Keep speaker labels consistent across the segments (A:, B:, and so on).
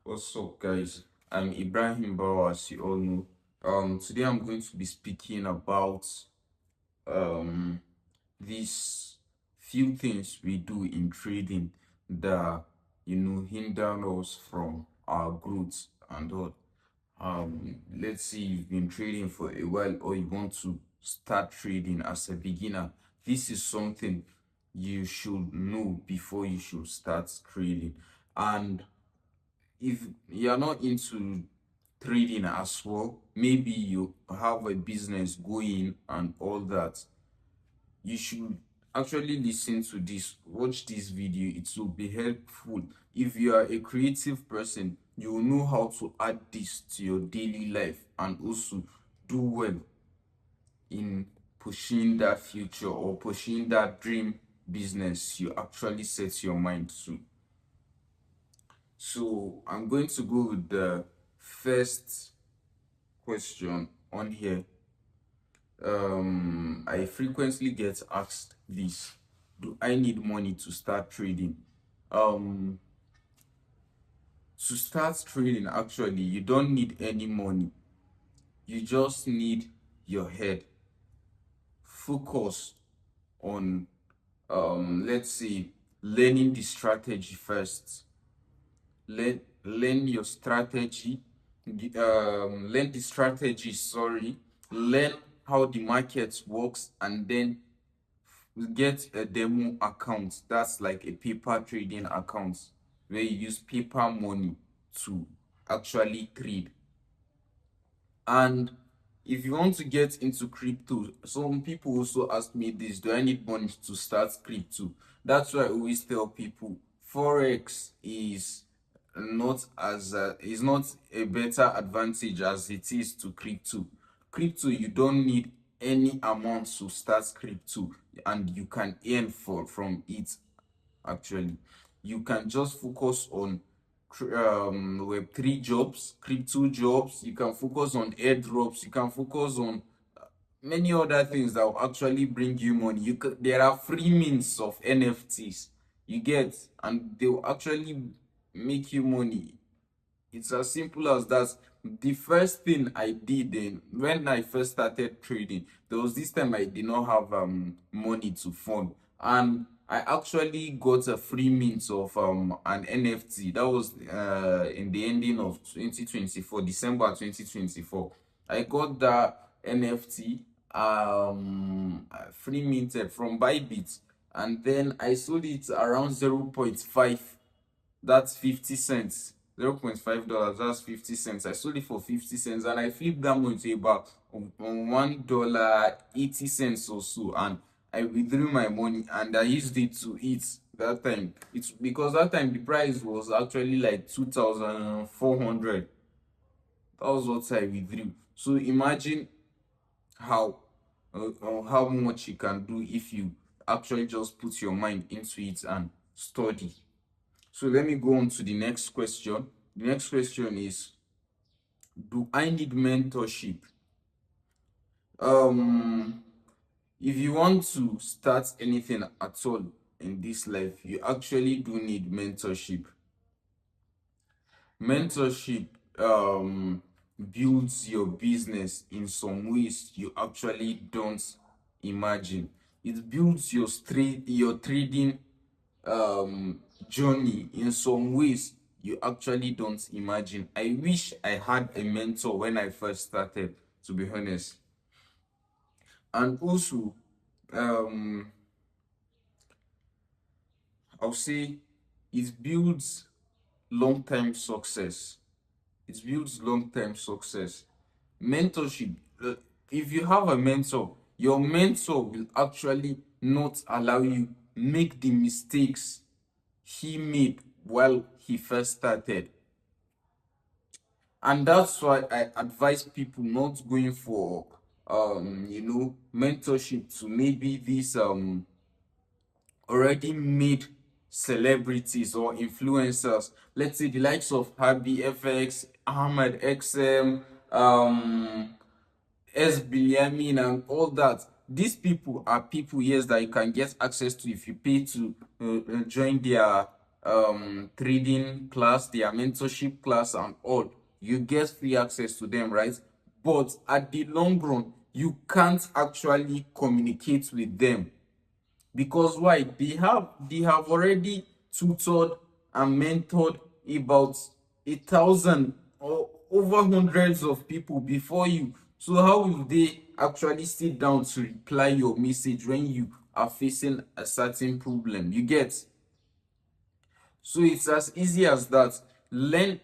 A: What's up, guys? I'm Ibrahim Bawa, as you all know. Today I'm going to be speaking about um these few things we do in trading that hinder us from our growth and all. Let's say you've been trading for a while or you want to start trading as a beginner. This is something you should know before you should start trading. And if you're not into trading as well, maybe you have a business going and all that, you should actually listen to this, watch this video. It will be helpful. If you are a creative person, you will know how to add this to your daily life and also do well in pushing that future or pushing that dream business you actually set your mind to. So I'm going to go with the first question on here. I frequently get asked this: do I need money to start trading? Um, to start trading, actually, you don't need any money. You just need your head. Focus on, let's say, learning the strategy first. Learn your strategy. Learn the strategy. Sorry, learn how the market works, and then get a demo account. That's like a paper trading account where you use paper money to actually trade. And if you want to get into crypto, some people also ask me this: do I need money to start crypto? That's why I always tell people forex is not a better advantage as it is to crypto. Crypto, you don't need any amount to start crypto, and you can earn from it. Actually, you can just focus on web3 jobs, crypto jobs. You can focus on airdrops. You can focus on many other things that will actually bring you money. There are free means of NFTs, you get, and they will actually make you money. It's as simple as that. The first thing I did then, when I first started trading, there was this time I did not have money to fund, and I actually got a free mint of an NFT. That was in the ending of 2024, December 2024. I got that NFT free minted from Bybit, and then I sold it around 0.5. That's 50 cents. $0.5, that's 50 cents. I sold it for 50 cents, and I flipped that money to about $1 80 cents or so, and I withdrew my money and I used it to eat that time. It's because that time the price was actually like 2,400. That was what I withdrew. So imagine how how much you can do if you actually just put your mind into it and study. So let me go on to the next question. The next question is: do I need mentorship? Um, if you want to start anything at all in this life, you actually do need mentorship. Mentorship builds your business in some ways you actually don't imagine. It builds your trading journey in some ways you actually don't imagine. I wish I had a mentor when I first started, to be honest. And also, um I'll say it builds long-term success. It builds long-term success. Mentorship, if you have a mentor, your mentor will actually not allow you make the mistakes he made while he first started. And that's why I advise people not going for mentorship to maybe these already made celebrities or influencers. Let's say the likes of Habi FX, Ahmed XM, S Biliamin, and all that. These people are people, yes, that you can get access to if you pay to join their trading class, their mentorship class and all, you get free access to them, right? But at the long run, you can't actually communicate with them. Because why? They have already tutored and mentored about 1,000 or over hundreds of people before you. So how will they actually sit down to reply your message when you are facing a certain problem? You get? So it's as easy as that. Learn,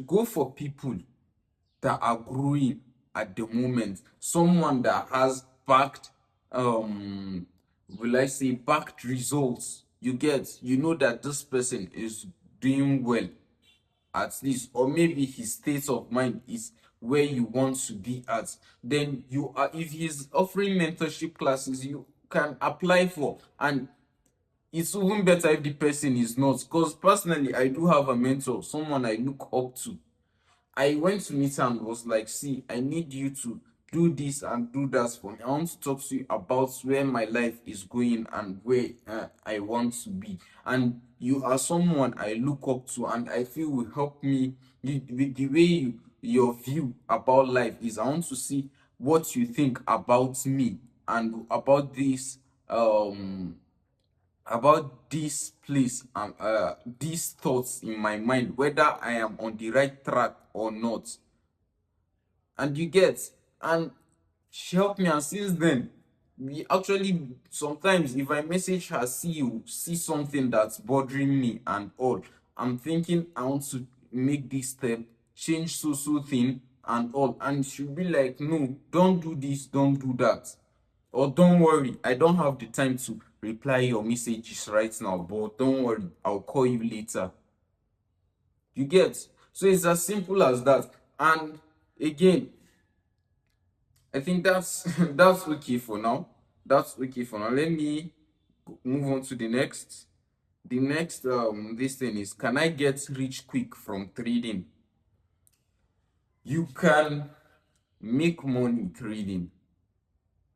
A: go for people that are growing at the moment. Someone that has backed, will I say, backed results. You get? You know that this person is doing well, at least, or maybe his state of mind is where you want to be at. Then you are, if he's offering mentorship classes, you can apply for. And it's even better if the person is not, because personally I do have a mentor, someone I look up to. I went to meet her and was like, see, I need you to do this and do that for me. I want to talk to you about where my life is going and where I want to be. And you are someone I look up to and I feel will help me with the way your view about life is. I want to see what you think about me and about this place and these thoughts in my mind, whether I am on the right track or not. And you get? And she helped me, and since then, we actually, sometimes if I message her, see something that's bothering me and all, I'm thinking I want to make this step, change so thing and all, and she'll be like, no, don't do this, don't do that, or don't worry, I don't have the time to reply your messages right now, but don't worry, I'll call you later. You get? So it's as simple as that. And again, I think that's that's okay for now. That's okay for now. Let me move on to the next. The next this thing is, can I get rich quick from trading? You can make money trading,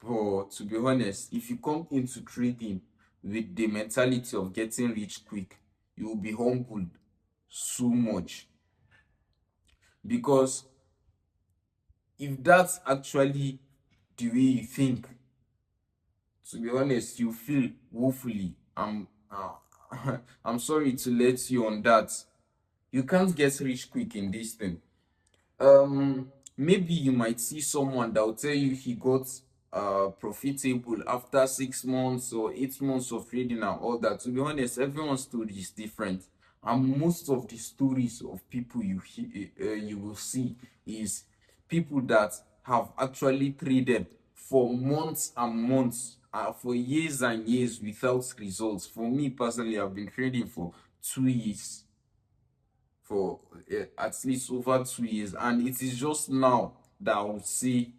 A: but to be honest, if you come into trading with the mentality of getting rich quick, you will be humbled so much. Because if that's actually the way you think, to be honest, you feel woefully. I'm sorry to let you on that. You can't get rich quick in this thing. Maybe you might see someone that will tell you he got profitable after 6 months or 8 months of trading and all that. To be honest, everyone's story is different, and most of the stories of people you will see is people that have actually traded for months and months, for years and years without results. For me personally, I've been trading for 2 years, for at least over 2 years, and it is just now that I would say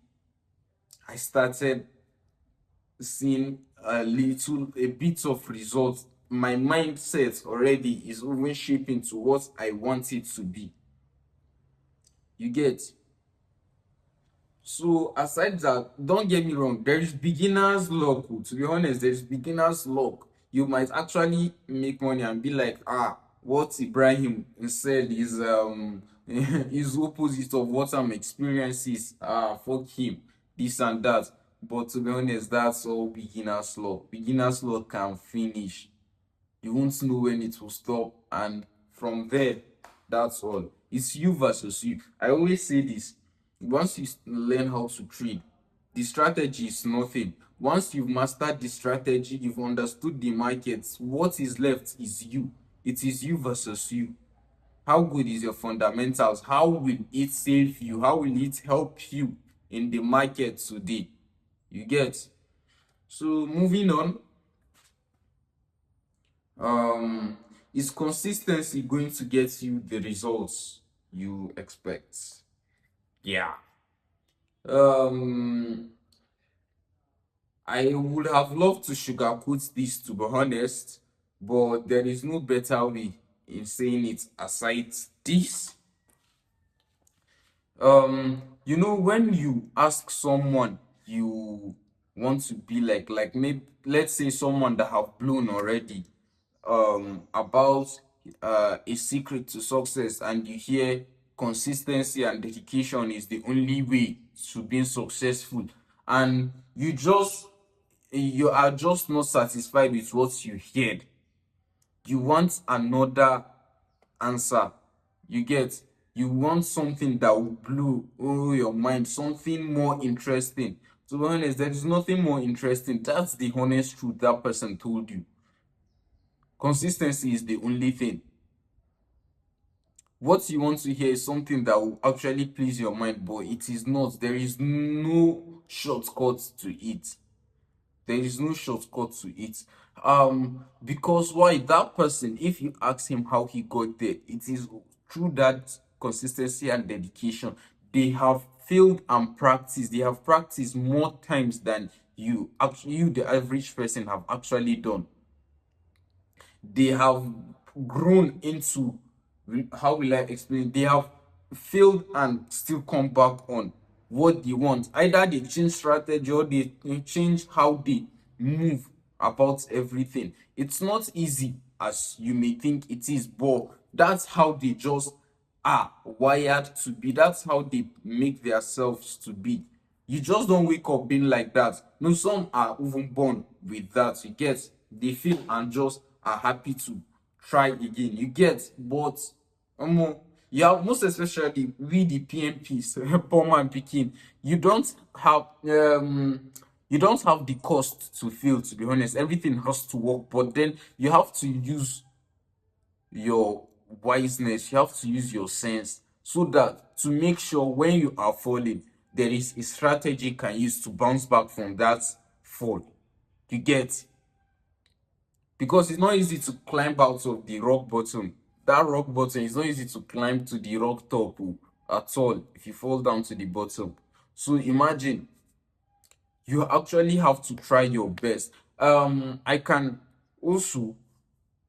A: I started seeing a bit of results. My mindset already is even shaping to what I want it to be. You get? So aside that, don't get me wrong, there is beginner's luck. To be honest, there is beginner's luck. You might actually make money and be like, what Ibrahim said is is opposite of what I'm experiencing. Fuck him, this and that. But to be honest, that's all beginner's luck. Beginner's luck can finish. You won't know when it will stop, and from there, that's all. It's you versus you. I always say this: once you learn how to trade, the strategy is nothing. Once you've mastered the strategy, you've understood the markets, what is left is you. It is you versus you. How good is your fundamentals? How will it save you? How will it help you in the market today? You get? So moving on, um is consistency going to get you the results you expect? Yeah. um I would have loved to sugarcoat this, to be honest, but there is no better way in saying it aside this. When you ask someone you want to be like maybe let's say someone that have blown already, about a secret to success, and you hear consistency and dedication is the only way to being successful, and you are just not satisfied with what you heard, you want another answer. You get, you want something that will blow your mind, something more interesting. To be honest, there is nothing more interesting. That's the honest truth that person told you. Consistency is the only thing. What you want to hear is something that will actually please your mind, but it is not. There is no shortcut to it. There is no shortcut to it. Because why? That person, if you ask him how he got there, it is through that consistency and dedication. They have failed and practiced. They have practiced more times than you, the average person, have actually done. They have grown into, how will I explain? They have failed and still come back on what they want. Either they change strategy or they change how they move about everything. It's not easy as you may think it is, but that's how they just are wired to be. That's how they make themselves to be. You just don't wake up being like that. No, some are even born with that. You get, they feel and just are happy to try again. You get, but yeah, most especially we the PMPs, poor man picking. You don't have the cost to fail. To be honest, everything has to work, but then you have to use your wiseness, you have to use your sense, so that to make sure when you are falling, there is a strategy you can use to bounce back from that fall. You get, because it's not easy to climb out of the rock bottom. That rock bottom is not easy to climb to the rock top at all if you fall down to the bottom. So imagine, you actually have to try your best. I can also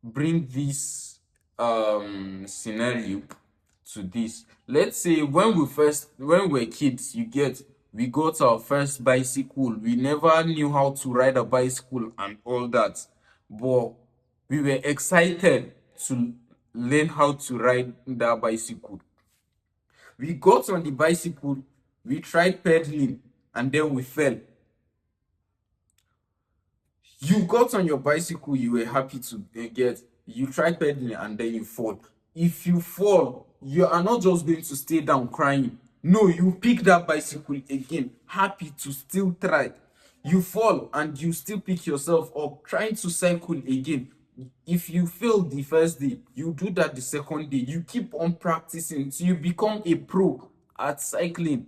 A: bring this scenario to this. Let's say when we were kids, you get, we got our first bicycle. We never knew how to ride a bicycle and all that, but we were excited to learn how to ride that bicycle. We got on the bicycle, we tried pedaling, and then we fell. You got on your bicycle, you were happy to get, you try pedaling and then you fall. If you fall, you are not just going to stay down crying. No, you pick that bicycle again, happy to still try. You fall and you still pick yourself up, trying to cycle again. If you fail the first day, you do that the second day. You keep on practicing till you become a pro at cycling.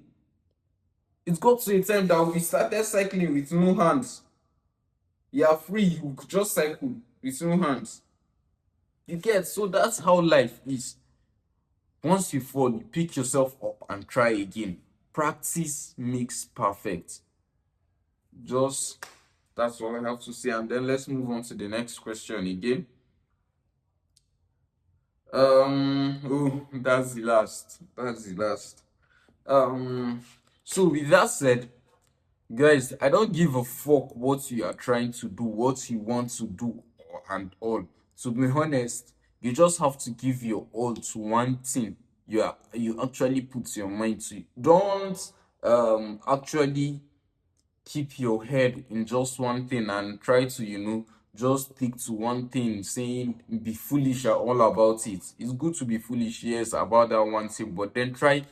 A: It got to a time that we started cycling with no hands. You are free, you could just cycle with no hands. You get, so that's how life is. Once you fall, you pick yourself up and try again. Practice makes perfect. Just, that's all I have to say, and then let's move on to the next question again. Oh, that's the last. So with that said, guys, I don't give a fuck what you are trying to do, what you want to do, and all. To be honest, you just have to give your all to one thing you actually put your mind to. Don't actually keep your head in just one thing and try to, just stick to one thing, saying be foolish or all about it. It's good to be foolish, yes, about that one thing, but then try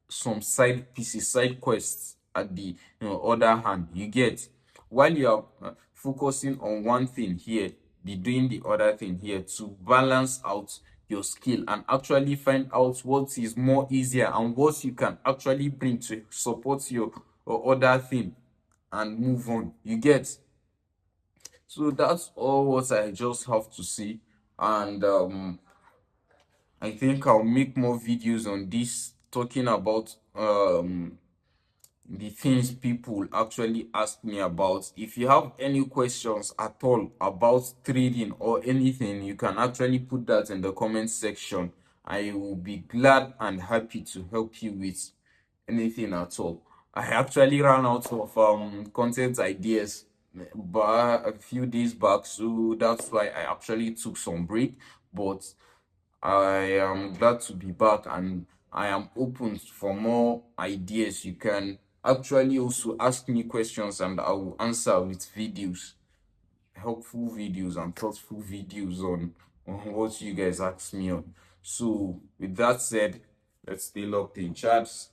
A: some side pieces, side quests at the other hand. You get, while you are focusing on one thing here, be doing the other thing here to balance out your skill and actually find out what is more easier and what you can actually bring to support your other thing and move on. You get, so that's all what I just have to say, and I think I'll make more videos on this, talking about the things people actually ask me about. If you have any questions at all about trading or anything, you can actually put that in the comment section. I will be glad and happy to help you with anything at all. I actually ran out of content ideas but a few days back, so that's why I actually took some break. But I am glad to be back, and I am open for more ideas. You can actually also ask me questions and I will answer with videos, helpful videos and thoughtful videos on what you guys ask me on. So with that said, let's stay locked in, chats.